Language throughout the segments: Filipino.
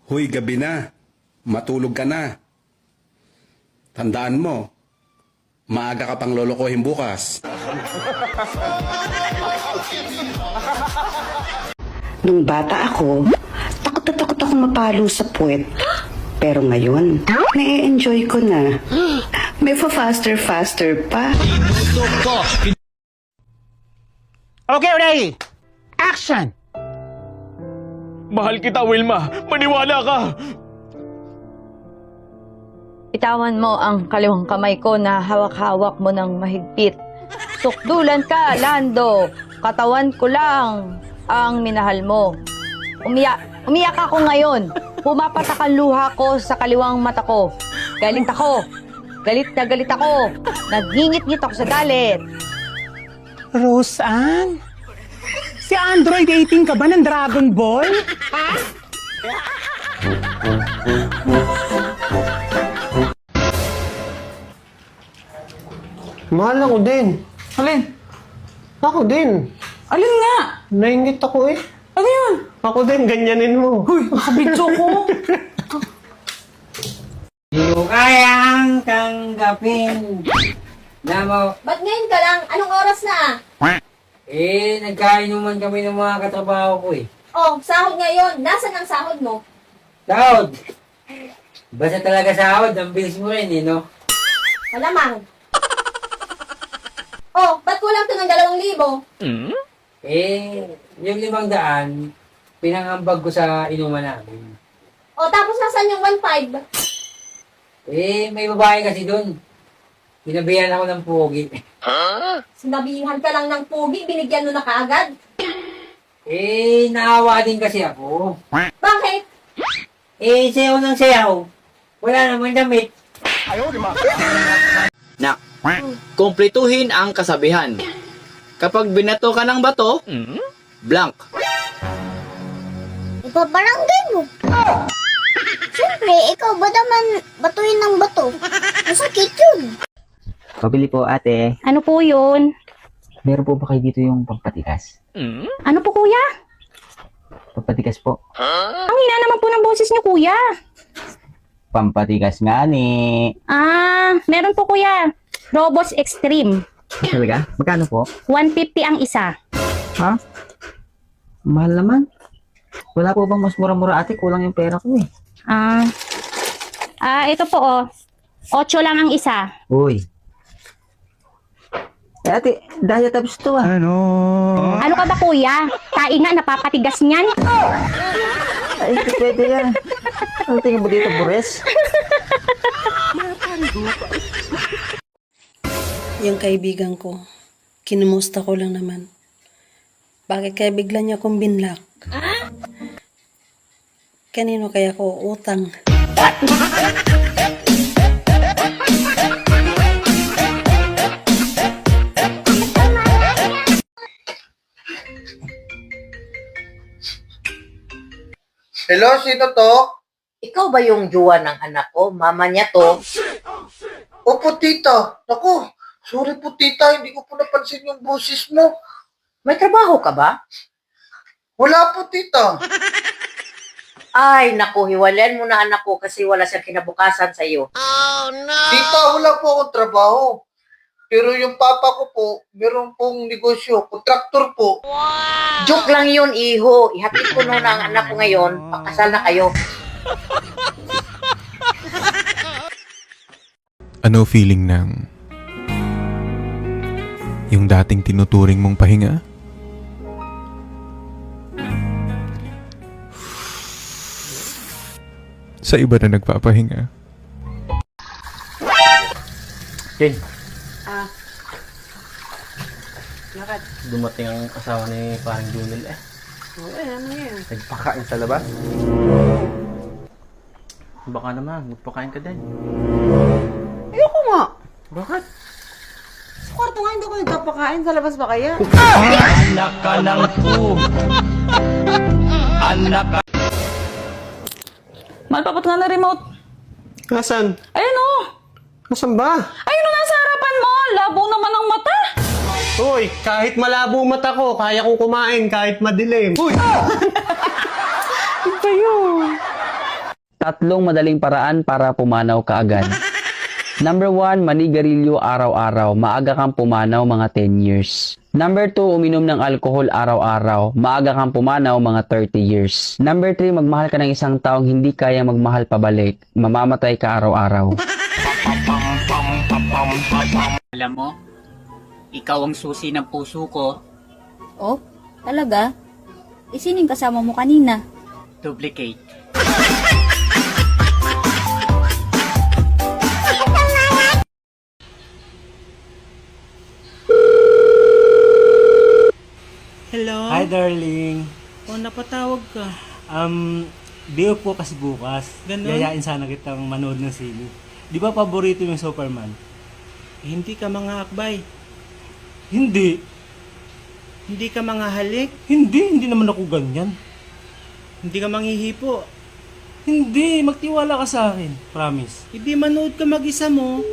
Huy, gabi na. Matulog ka na. Tandaan mo, maaga ka pang lolokohin bukas. Nung bata ako, takot na takot ako mapalo sa puwet. Pero ngayon, na-enjoy ko na. May faster pa. Okay, ready? Action! Mahal kita, Wilma. Maniwala ka. Bitawan mo ang kaliwang kamay ko na hawak-hawak mo ng mahigpit. Sukdulan ka, Lando. Katawan ko lang ang minahal mo. Umiyak ako ngayon. Pumapatak ang luha ko sa kaliwang mata ko. Galit ako. Galit na galit ako. Nagngingit-ngit ako sa galit. Roseanne? Si Android 18 ka ba ng Dragon Ball? Mahal ako din. Alin? Ako din. Alin nga? Naingit ako eh. Ano yun? Ako din, ganyanin mo. Uy, nakabidyo ko. Di ko kayang tanggapin na mo. Ba't ngayon ka lang? Anong oras na? Nagkainuman kami ng mga katrabaho ko eh. Oh, sahod ngayon. Nasaan ang sahod mo? Sahod! Basta talaga sahod, ang bilis mo rin eh, no? Malamang. Oh, ba't kulang to ng 2,000? Yung 500, pinangambag ko sa inuman namin. Oh, tapos nasaan yung 1,500? May babae kasi doon. Binabayan ako ng pogi. Sinabihan ka lang ng pugi, binigyan mo na kaagad. Naawa din kasi ako. Bakit? Sayaw ng sayaw. Wala naman damit. Na, kumpletuhin ang kasabihan. Kapag binato ka ng bato, blank. Ipabarangay mo. Siyempre, ikaw ba naman batuin ng bato? Masakit yun. Pabili po, ate. Ano po yun? Meron po ba kayo dito yung pampatigas? Ano po, kuya? Pampatigas po. Ang hina naman po ng boses niyo, kuya. Pampatigas nga ni. Meron po, kuya. Robos Extreme. Talaga? Magkano po? 150 ang isa. Ha? Mahal naman. Wala po bang mas mura-mura, ate? Kulang yung pera ko eh. Ito po, 8 lang ang isa. Uy. Ate, diatabs to ah. Ano ka ba, kuya? Tainga, napapatigas niyan. Ay, pwede yan. Ano tingin mo dito, Bures? Yung kaibigan ko, kinumusta ko lang naman. Bakit kaya bigla niya akong binlock? Kanino kaya ko utang? Hello, sino to? Ikaw ba yung jowa ng anak ko? Mama niya to. Opo, tita. Naku, sorry po, tita. Hindi ko po napansin yung boses mo. May trabaho ka ba? Wala po, tita. Ay, naku, hiwalayan mo na anak ko kasi wala siyang kinabukasan sa'yo. Tita, wala po akong trabaho. Pero yung papa ko po, meron pong negosyo. Kontraktor po. Joke lang yun, iho. Ihatid ko na ang anak ko ngayon. Pakasal na kayo. Ano feeling ng yung dating tinuturing mong pahinga? Sa iba na nagpapahinga. Jen. Dumating ang asawa ni parang Junel eh. Ano yan? Nagpakain sa labas? Baka naman, magpakain ka din. Ayoko nga. Bakit? Sa kwarto nga hindi ko nagpapakain. Sa labas ba kaya? Anak ka ng po. Anak ka. Malpapat nga na remote. Nasaan? Ayun o. Nasaan ba? Ayun o, nasa harapan mo. Labo naman ang mata. Hoy, kahit malabo mata ko, kaya kong kumain kahit madilim. Uy! Iba yun. Tatlong madaling paraan para pumanaw kaagad. Number 1, manigarilyo araw-araw. Maaga kang pumanaw mga 10 years. Number 2, uminom ng alkohol araw-araw. Maaga kang pumanaw mga 30 years. Number 3, magmahal ka ng isang taong hindi kaya magmahal pabalik. Mamamatay ka araw-araw. Alam mo, ikaw ang susi ng puso ko. Oh, talaga? Isining kasama mo kanina. Duplicate. Hello? Hi, darling. Oh, napatawag ka. Day off po kasi bukas. Ganun? Yayain sana kitang manood ng sine. Di ba paborito yung Superman? Hindi ka mga akbay. Hindi. Hindi ka mga halik. Hindi naman ako ganyan. Hindi ka manghihipo. Hindi, magtiwala ka sa akin. Promise. Hindi manood ka mag-isa mo.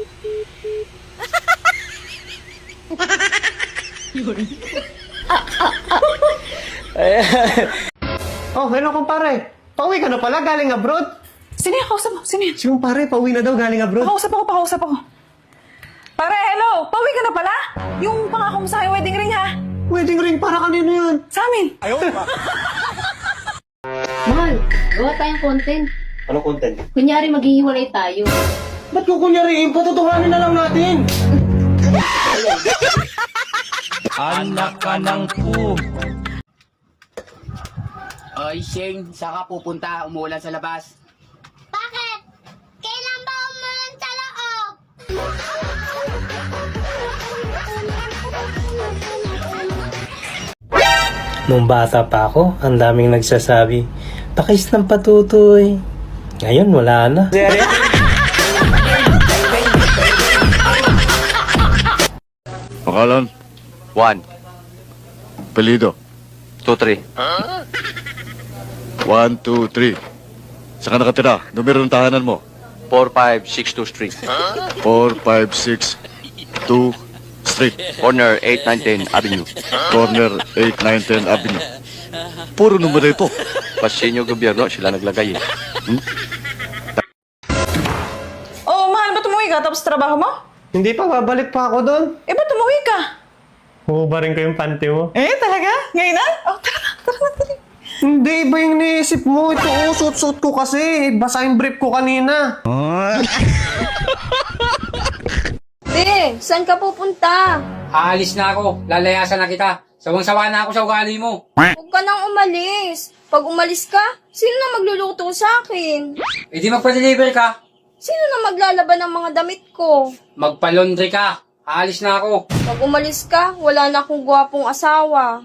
Oh, hello kumpare. Pauwi ka na pala galing abroad? Sino yung kausap mo? Sino yun? Si kumpare, pauwi na daw galing abroad. Pakausap ako. Pare, hello! Pauwi ka na pala? Yung pangako mo sa akin wedding ring, ha? Wedding ring para kanino yan? Sa amin. Mahal, gawa tayong content. Anong content? Kunyari maghihiwalay tayo. Ba't kukunyariin? Patutuhanin na lang natin. Anak ka ng pu. Oy, Shane, saan ka pupunta? Umuulan sa labas. Bakit? Kailan ba umulan sa loob? Nung bata pa ako, ang daming nagsasabi, pakis ng patutoy. Ngayon, wala na. Pangalan? 1, Pelido? 2, 3. 1, 2, 3. Saan ka nakatira? Numero ng tahanan mo? 456 Street. 4, 5, 6, 2, Street. Corner 819 Avenue. Corner 8, 9, 10 Avenue. Puro numero ito. Pasinyo gobyerno, sila naglagay eh. Oh, mahal, ba't umuwi ka tapos trabaho mo? Hindi pa, babalik pa ako doon. Eh, ba't umuwi ka? Hubarin ko yung panty mo. Eh, talaga? Ngayon na? Oh, tara na. Hindi, iba yung naisip mo. Ito, suit-suit ko kasi. Basa yung brief ko kanina. Saan ka pupunta? Aalis na ako. Lalayasan na kita. Sawang-sawa na ako sa ugali mo. Huwag ka nang umalis. Pag umalis ka, sino na magluluto sa akin? E di magpa-deliver ka. Sino na maglalaban ng mga damit ko? Magpa-laundry ka. Aalis na ako. Pag umalis ka, wala na akong gwapong asawa.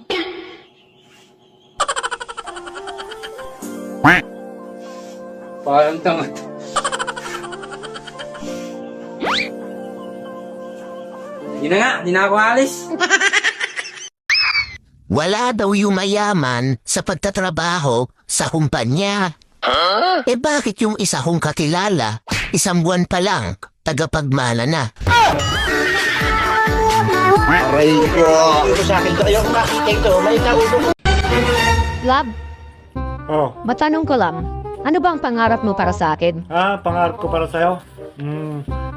Parang tanga. Di na ako alis. Wala daw yung mayaman sa pagtatrabaho sa kumpanya. Eh bakit yung isa kong kakilala, isang buwan pa lang, tagapagmana na? Aray ko! Ito sa akin to. Ayoko makita ito. May naubo ko. Lab, Oh, matanong ko lang, ano ba ang pangarap mo para sa akin? pangarap ko para sa'yo?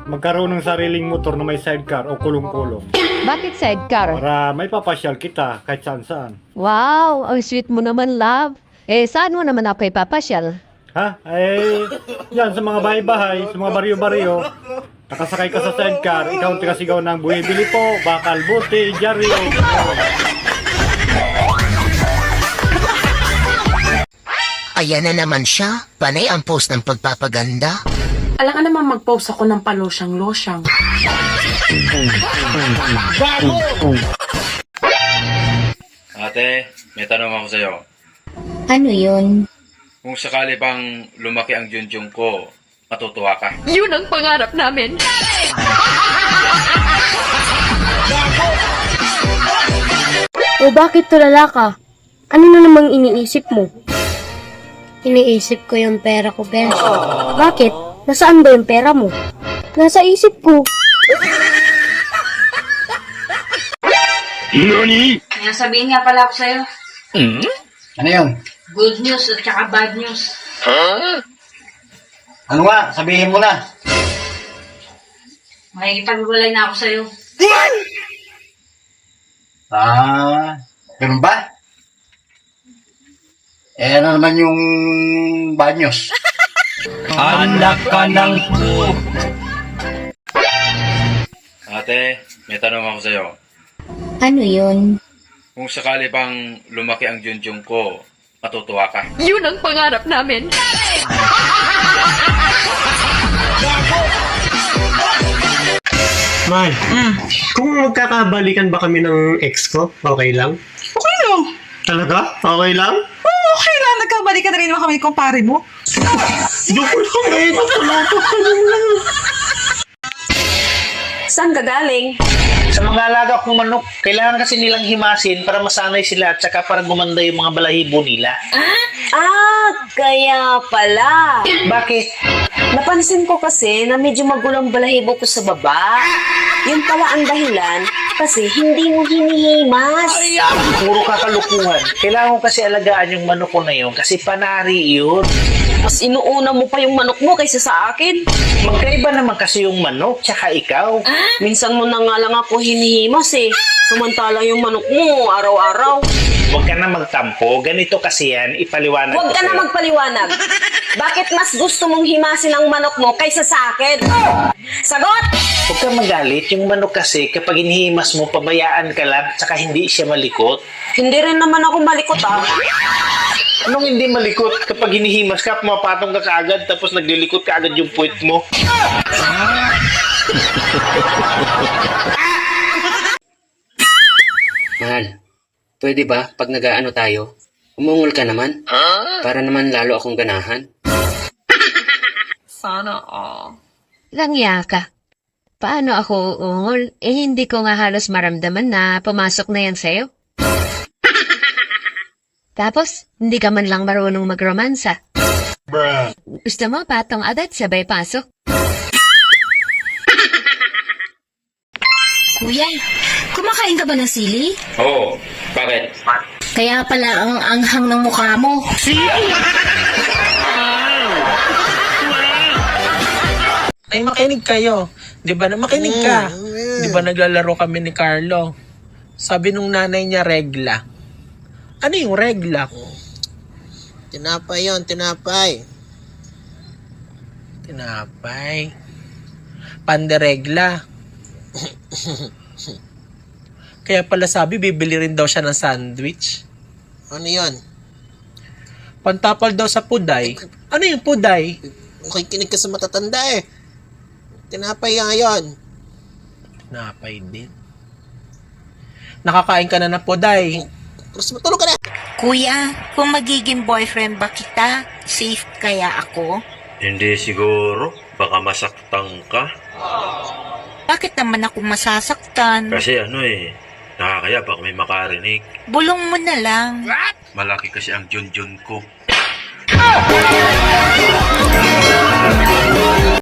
Magkaroon ng sariling motor na may sidecar o kulong-kulong. Bakit sidecar? Para may papasyal kita kahit saan-saan. Wow, ang sweet mo naman, love. Eh, saan mo naman ako ipapasyal? Ha? Yan sa mga bahay-bahay, sa mga baryo-baryo. Nakasakay ka sa sidecar, ikaw ang tigasigaw ng buhibili po, bakal, buti, jaryo. Ayan na naman siya. Panay ang post ng pagpapaganda. Alam ka naman mag-post ako ng palosyang-losyang. Ate, may tanong ako sa'yo. Ano yun? Kung sakali bang lumaki ang junjung ko, matutuwa ka? Yun ang pangarap namin. O bakit tulala ka? Ano na namang iniisip mo? Iniisip ko yung pera ko, Ben. Bakit? Nasaan ba yung pera mo? Nasa isip ko. Nani? May sabihin nga pala ako sa'yo. Ano yun? Good news at saka bad news. Ano nga? Sabihin mo na. Makikipag-walay na ako sa'yo. Ganun ba? Ano naman yung banyos? Anak ka ng Ate, may tanong ako sa'yo. Ano yun? Kung sakali bang lumaki ang junjung ko, matutuwa ka? Yun ang pangarap namin. Mahal, kung magkakabalikan ba kami ng ex ko, okay lang? Okay lang. Talaga? Okay lang? Oo, okay lang. Nagkabalikan na rin naman kami ni kumpare mo. Joke lang eh. Saan ka galing? Sa mga alaga kong manok, kailangan kasi nilang himasin para masanay sila at saka para gumanda yung mga balahibo nila. Kaya pala. Bakit? Napansin ko kasi na medyo magulang balahibo ko sa baba. Yun pala ang dahilan kasi hindi mo hinihimas. Puro kakalukuhan. Kailangan ko kasi alagaan yung manok ko na yun kasi panari yun. Mas inuuna mo pa yung manok mo kaysa sa akin. Magkaiba naman kasi yung manok tsaka ikaw. Minsan mo na nga lang ako hinihimas eh. Samantalang yung manok mo araw-araw. Huwag ka na magtampo. Ganito kasi yan, ipaliwanag Huwag ko ka na sa'yo. magpaliwanag. Bakit mas gusto mong himasin ang manok mo kaysa sa akin? Sagot! Huwag ka magalit. Yung manok kasi kapag hinihimas mo, pabayaan ka lang tsaka hindi siya malikot. Hindi rin naman ako malikot Anong hindi malikot? Kapag hinihimas ka, pumapatong ka kaagad tapos naglilikot ka agad yung puwet mo. Mahal, pwede ba pag nag-aano tayo, umungol ka naman? Para naman lalo akong ganahan. Sana all. Langya ka. Paano ako uungol? Hindi ko nga halos maramdaman na pumasok na yan sa'yo. Tapos, hindi ka man lang marunong magromansa. Gusto mo patong agad sabay pasok? Kuya, kumakain ka ba ng sili? Oo, bakit? Kaya pala ang anghang ng mukha mo. Ay, makinig kayo. Di ba na makinig ka? Di ba naglalaro kami ni Carlo? Sabi nung nanay niya, regla. Ano yung regla? Tinapay yon, tinapay. Tinapay. Panderegla. Kaya pala sabi, bibili rin daw siya ng sandwich. Ano yon? Pantapal daw sa puday. Ano yung puday? Okay, kinig ka sa matatanda eh. Tinapay nga yon. Tinapay din. Nakakain ka na ng puday. Tapos matulog ka na. Kuya, kung magiging boyfriend ba kita, safe kaya ako? Hindi siguro. Baka masaktan ka. Bakit naman ako masasaktan? Kasi nakakaya baka may makarinig. Bulong mo na lang. Malaki kasi ang junjun ko.